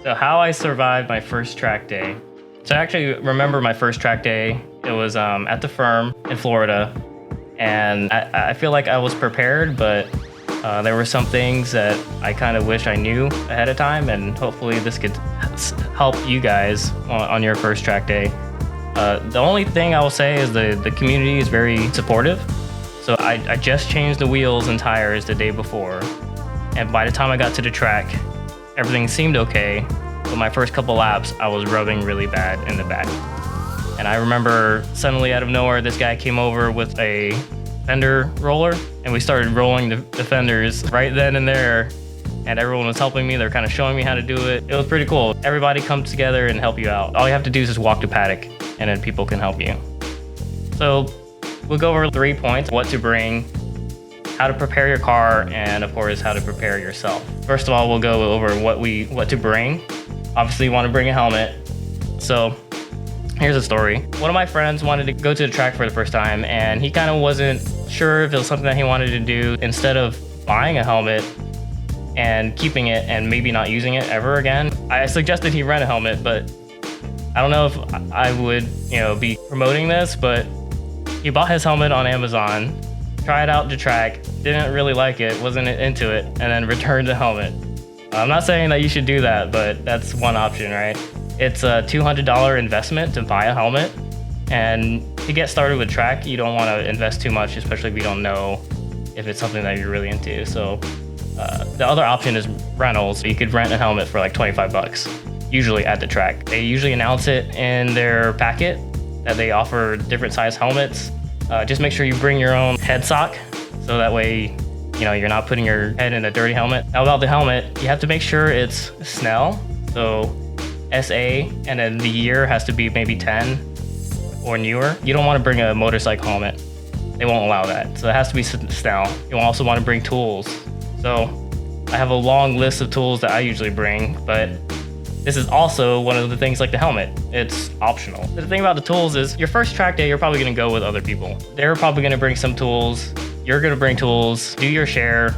So how I survived my first track day. So I actually remember my first track day. It was at the firm in Florida. And I feel like I was prepared, but there were some things that I kind of wish I knew ahead of time. And hopefully this could help you guys on your first track day. The only thing I will say is the community is very supportive. So I just changed the wheels and tires the day before. And by the time I got to the track, everything seemed okay, but my first couple laps, I was rubbing really bad in the back. And I remember suddenly out of nowhere, this guy came over with a fender roller, and we started rolling the fenders right then and there. And everyone was helping me. They're kind of showing me how to do it. It was pretty cool. Everybody comes together and help you out. All you have to do is just walk the paddock, and then people can help you. So we'll go over 3 points: what to bring, how to prepare your car, and of course, how to prepare yourself. First of all, we'll go over what to bring. Obviously, you want to bring a helmet. So here's a story. One of my friends wanted to go to the track for the first time, and he kind of wasn't sure if it was something that he wanted to do. Instead of buying a helmet and keeping it and maybe not using it ever again, I suggested he rent a helmet, but I don't know if I would, be promoting this, but he bought his helmet on Amazon, tried out the track, didn't really like it, wasn't into it, and then returned the helmet. I'm not saying that you should do that, but that's one option, right? It's a $200 investment to buy a helmet. And to get started with track, you don't want to invest too much, especially if you don't know if it's something that you're really into. So the other option is rentals. You could rent a helmet for like 25 bucks, usually at the track. They usually announce it in their packet that they offer different size helmets. Just make sure you bring your own head sock, so that way, you're not putting your head in a dirty helmet. Now about the helmet, you have to make sure it's Snell, so SA, and then the year has to be maybe 10 or newer. You don't want to bring a motorcycle helmet. They won't allow that. So it has to be Snell. You also want to bring tools. So I have a long list of tools that I usually bring, but this is also one of the things like the helmet. It's optional. The thing about the tools is your first track day, you're probably going to go with other people. They're probably going to bring some tools. You're going to bring tools. Do your share.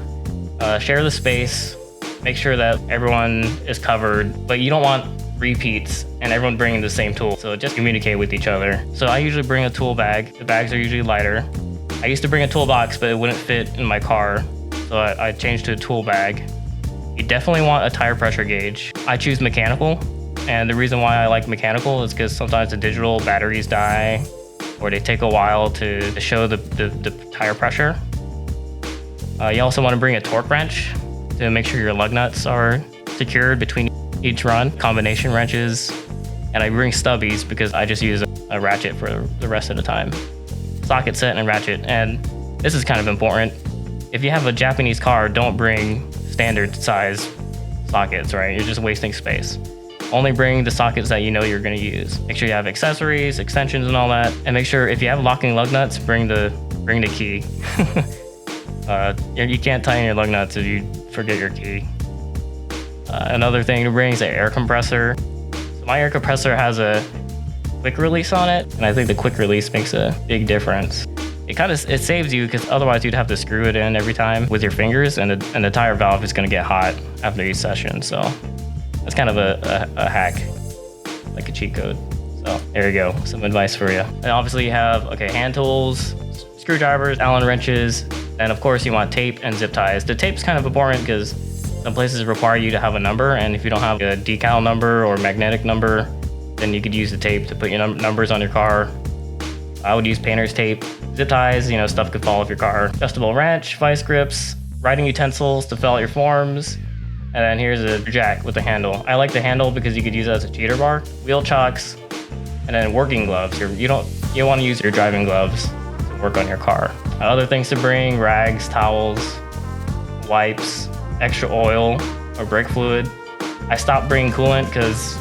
Share the space. Make sure that everyone is covered, but you don't want repeats and everyone bringing the same tool. So just communicate with each other. So I usually bring a tool bag. The bags are usually lighter. I used to bring a toolbox, but it wouldn't fit in my car. So I changed to a tool bag. You definitely want a tire pressure gauge. I choose mechanical, and the reason why I like mechanical is because sometimes the digital batteries die, or they take a while to show the tire pressure. You also want to bring a torque wrench to make sure your lug nuts are secured between each run, combination wrenches, and I bring stubbies because I just use a ratchet for the rest of the time. Socket set and ratchet, and this is kind of important. If you have a Japanese car, don't bring standard size sockets, right? You're just wasting space. Only bring the sockets that you know you're going to use. Make sure you have accessories, extensions, and all that. And make sure if you have locking lug nuts, bring the key. You can't tighten your lug nuts if you forget your key. Another thing to bring is an air compressor. So my air compressor has a quick release on it, and I think the quick release makes a big difference. It saves you because otherwise you'd have to screw it in every time with your fingers, and the tire valve is going to get hot after each session. So that's kind of a hack, like a cheat code. So there you go, some advice for you. And obviously you have hand tools, screwdrivers, Allen wrenches, and of course you want tape and zip ties. The tape's kind of important because some places require you to have a number, and if you don't have a decal number or magnetic number, then you could use the tape to put your numbers on your car. I would use painter's tape. Zip ties, stuff could fall off your car. Adjustable wrench, vice grips, writing utensils to fill out your forms. And then here's a jack with a handle. I like the handle because you could use it as a cheater bar. Wheel chocks, and then working gloves. You want to use your driving gloves to work on your car. Other things to bring: rags, towels, wipes, extra oil or brake fluid. I stopped bringing coolant because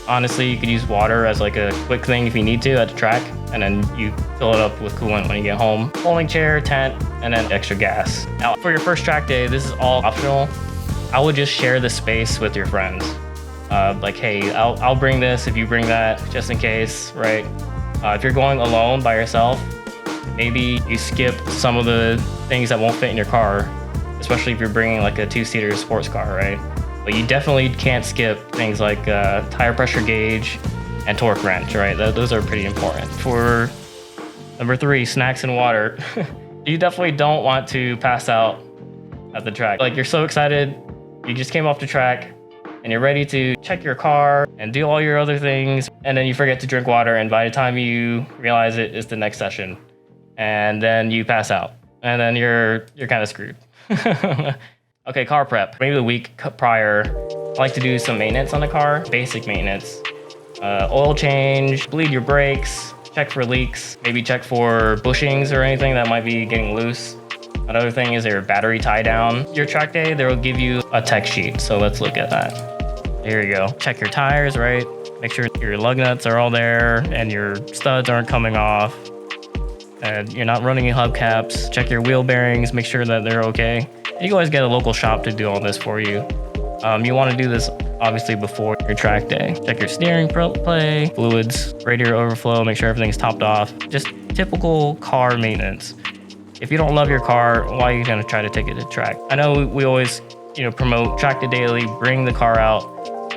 honestly, you could use water as like a quick thing if you need to at the track, and then you fill it up with coolant when you get home. Folding chair, tent, and then extra gas. Now, for your first track day, this is all optional. I would just share the space with your friends. Like, hey, I'll bring this if you bring that, just in case, right? If you're going alone by yourself, maybe you skip some of the things that won't fit in your car, especially if you're bringing like a 2-seater sports car, right? But you definitely can't skip things like tire pressure gauge and torque wrench, right? Those are pretty important. For number 3, snacks and water. You definitely don't want to pass out at the track. Like, you're so excited, you just came off the track and you're ready to check your car and do all your other things, and then you forget to drink water, and by the time you realize it, it's the next session. And then you pass out, and then you're kind of screwed. Okay, car prep. Maybe the week prior, I like to do some maintenance on the car, basic maintenance. Oil change, bleed your brakes, check for leaks, maybe check for bushings or anything that might be getting loose. Another thing is your battery tie down. Your track day, they will give you a tech sheet, so let's look at that. Here you go. Check your tires, right? Make sure your lug nuts are all there and your studs aren't coming off. And you're not running your hubcaps. Check your wheel bearings, make sure that they're okay. You can always get a local shop to do all this for you. You want to do this obviously before your track day. Check your steering play, fluids, radiator overflow, make sure everything's topped off. Just typical car maintenance. If you don't love your car, why are you going to try to take it to track? I know we always, promote track to daily, bring the car out,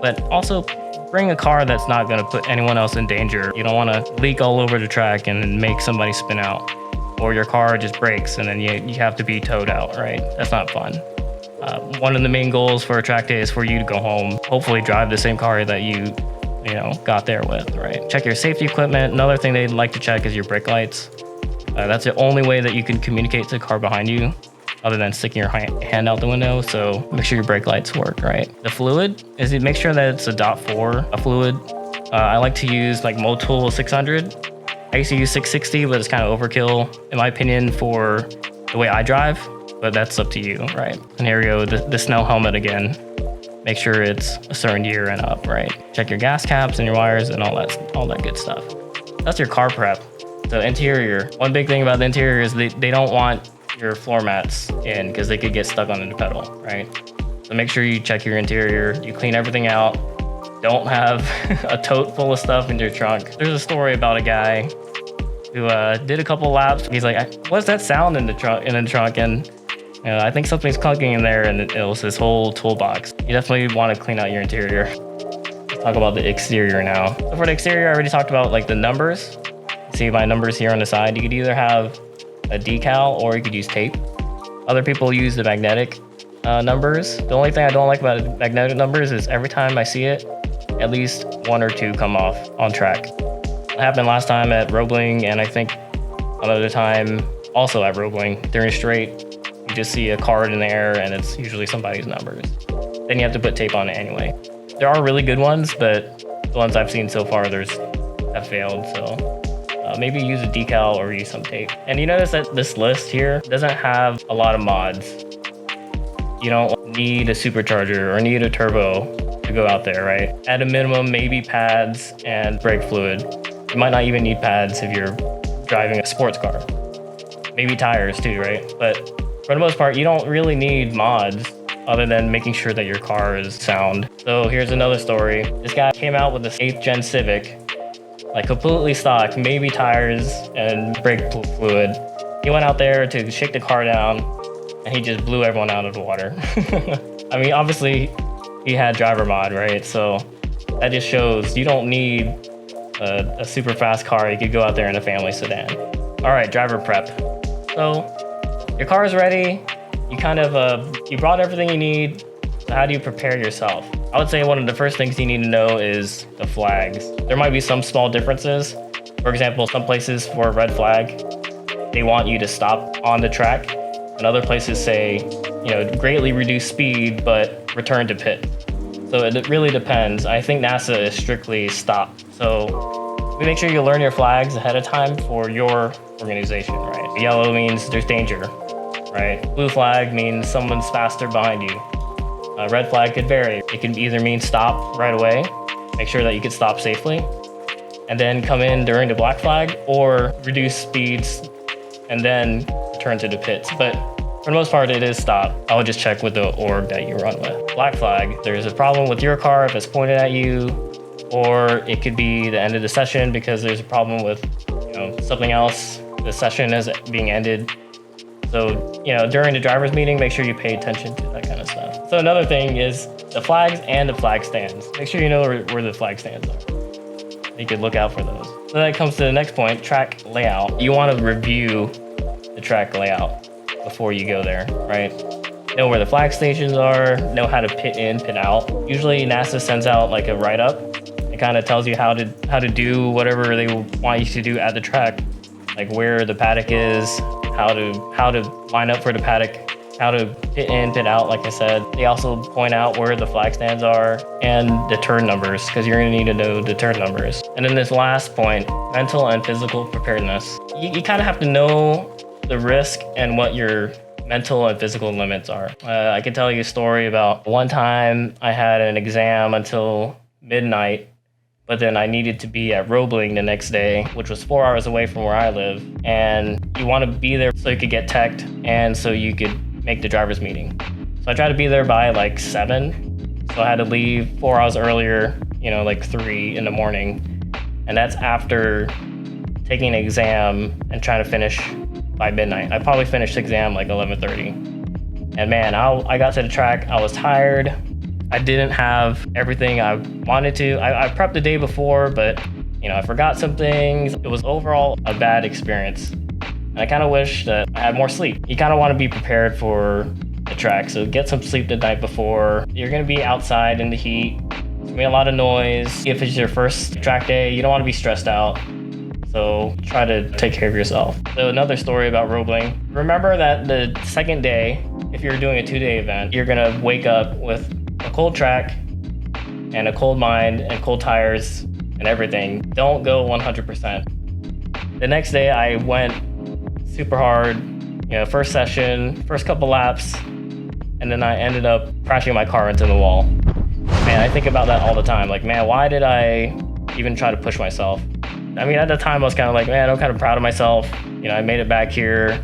but also bring a car that's not going to put anyone else in danger. You don't want to leak all over the track and make somebody spin out, or your car just breaks and then you have to be towed out, right? That's not fun. One of the main goals for a track day is for you to go home, hopefully drive the same car that you got there with, right? Check your safety equipment. Another thing they'd like to check is your brake lights. That's the only way that you can communicate to the car behind you, other than sticking your hand out the window. So make sure your brake lights work, right? The fluid is, make sure that it's a .4 fluid. I like to use like Motul 600. I used to use 660, but it's kind of overkill in my opinion for the way I drive, but that's up to you, right? And here we go, the Snell helmet again. Make sure it's a certain year and up, right? Check your gas caps and your wires and all that good stuff. That's your car prep. So interior, one big thing about the interior is they don't want your floor mats in because they could get stuck on the pedal, right? So make sure you check your interior, you clean everything out. Don't have a tote full of stuff in your trunk. There's a story about a guy who did a couple laps. He's like, what's that sound in the trunk? And I think something's clunking in there, and it was his whole toolbox. You definitely want to clean out your interior. Let's talk about the exterior now. So for the exterior, I already talked about like the numbers. See my numbers here on the side. You could either have a decal or you could use tape. Other people use the magnetic numbers. The only thing I don't like about the magnetic numbers is every time I see it, at least 1 or 2 come off on track. It happened last time at Roebling, and I think another time also at Roebling. During straight, you just see a card in there and it's usually somebody's numbers. Then you have to put tape on it anyway. There are really good ones, but the ones I've seen so far have failed, so maybe use a decal or use some tape. And you notice that this list here doesn't have a lot of mods. You don't need a supercharger or need a turbo to go out there, right? At a minimum, maybe pads and brake fluid. You might not even need pads if you're driving a sports car. Maybe tires too, right? But for the most part, you don't really need mods other than making sure that your car is sound. So here's another story. This guy came out with this 8th gen Civic, like completely stock, maybe tires and brake fluid. He went out there to shake the car down and he just blew everyone out of the water. I mean, obviously he had driver mod, right? So that just shows you don't need a super fast car. You could go out there in a family sedan. All right, driver prep. So your car is ready. You you brought everything you need. So how do you prepare yourself? I would say one of the first things you need to know is the flags. There might be some small differences. For example, some places for a red flag, they want you to stop on the track. And other places say, greatly reduce speed, but return to pit. So it really depends. I think NASA is strictly stop. So make sure you learn your flags ahead of time for your organization, right? Yellow means there's danger, right? Blue flag means someone's faster behind you. Red flag could vary. It can either mean stop right away, make sure that you can stop safely, and then come in during the black flag, or reduce speeds and then return to the pits. But for the most part, it is stop. I would just check with the org that you run with. Black flag, there's a problem with your car if it's pointed at you, or it could be the end of the session because there's a problem with something else. The session is being ended. So, during the driver's meeting, make sure you pay attention to that kind of stuff. So another thing is the flags and the flag stands. Make sure you know where the flag stands are. You could look out for those. So that comes to the next point, track layout. You want to review the track layout before you go there, right? Know where the flag stations are, know how to pit in, pit out. Usually NASA sends out like a write-up. It kind of tells you how to do whatever they want you to do at the track, like where the paddock is, how to line up for the paddock, how to pit in, pit out, like I said. They also point out where the flag stands are and the turn numbers, because you're gonna need to know the turn numbers. And then this last point, mental and physical preparedness. You kind of have to know the risk and what your mental and physical limits are. I can tell you a story about one time I had an exam until midnight, but then I needed to be at Roebling the next day, which was 4 hours away from where I live. And you want to be there so you could get teched and so you could make the driver's meeting. So I tried to be there by like 7. So I had to leave 4 hours earlier, like 3 in the morning. And that's after taking an exam and trying to finish by midnight. I probably finished the exam like 11:30. And man, I got to the track, I was tired. I didn't have everything I wanted to. I prepped the day before, but I forgot some things. It was overall a bad experience. And I kind of wish that I had more sleep. You kind of want to be prepared for the track. So get some sleep the night before. You're going to be outside in the heat. There's going to be a lot of noise. If it's your first track day, you don't want to be stressed out. So try to take care of yourself. So another story about Roebling. Remember that the second day, if you're doing a 2-day event, you're gonna wake up with a cold track and a cold mind and cold tires and everything. Don't go 100%. The next day I went super hard, first session, first couple laps, and then I ended up crashing my car into the wall. Man, I think about that all the time. Like, man, why did I even try to push myself? I mean, at the time I was kind of like, man, I'm kind of proud of myself. I made it back here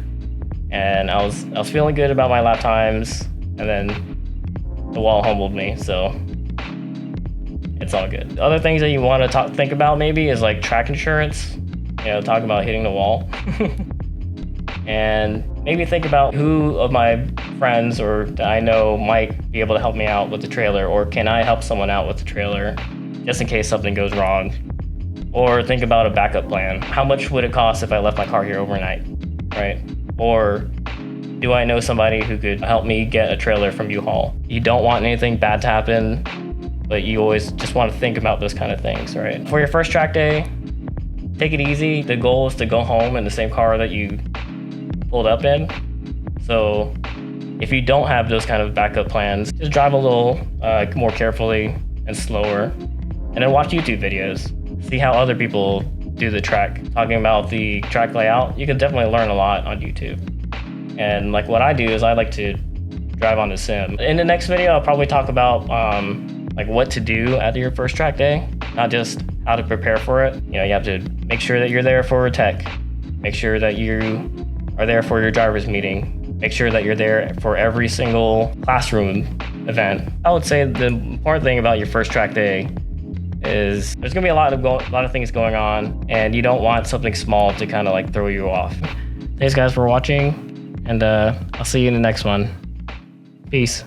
and I was feeling good about my lap times, and then the wall humbled me, so it's all good. Other things that you want to think about maybe is like track insurance, talk about hitting the wall. And maybe think about who of my friends or that I know might be able to help me out with the trailer, or can I help someone out with the trailer just in case something goes wrong. Or think about a backup plan. How much would it cost if I left my car here overnight, right? Or do I know somebody who could help me get a trailer from U-Haul? You don't want anything bad to happen, but you always just want to think about those kind of things, right? For your first track day, take it easy. The goal is to go home in the same car that you pulled up in. So if you don't have those kind of backup plans, just drive a little more carefully and slower, and then watch YouTube videos. See how other people do the track. Talking about the track layout, you can definitely learn a lot on YouTube. And like what I do is I like to drive on the sim. In the next video, I'll probably talk about like what to do at your first track day, not just how to prepare for it. You have to make sure that you're there for a tech. Make sure that you are there for your driver's meeting. Make sure that you're there for every single classroom event. I would say the important thing about your first track day is there's gonna be a lot of things going on, and you don't want something small to kind of like throw you off. Thanks guys for watching, and I'll see you in the next one. Peace.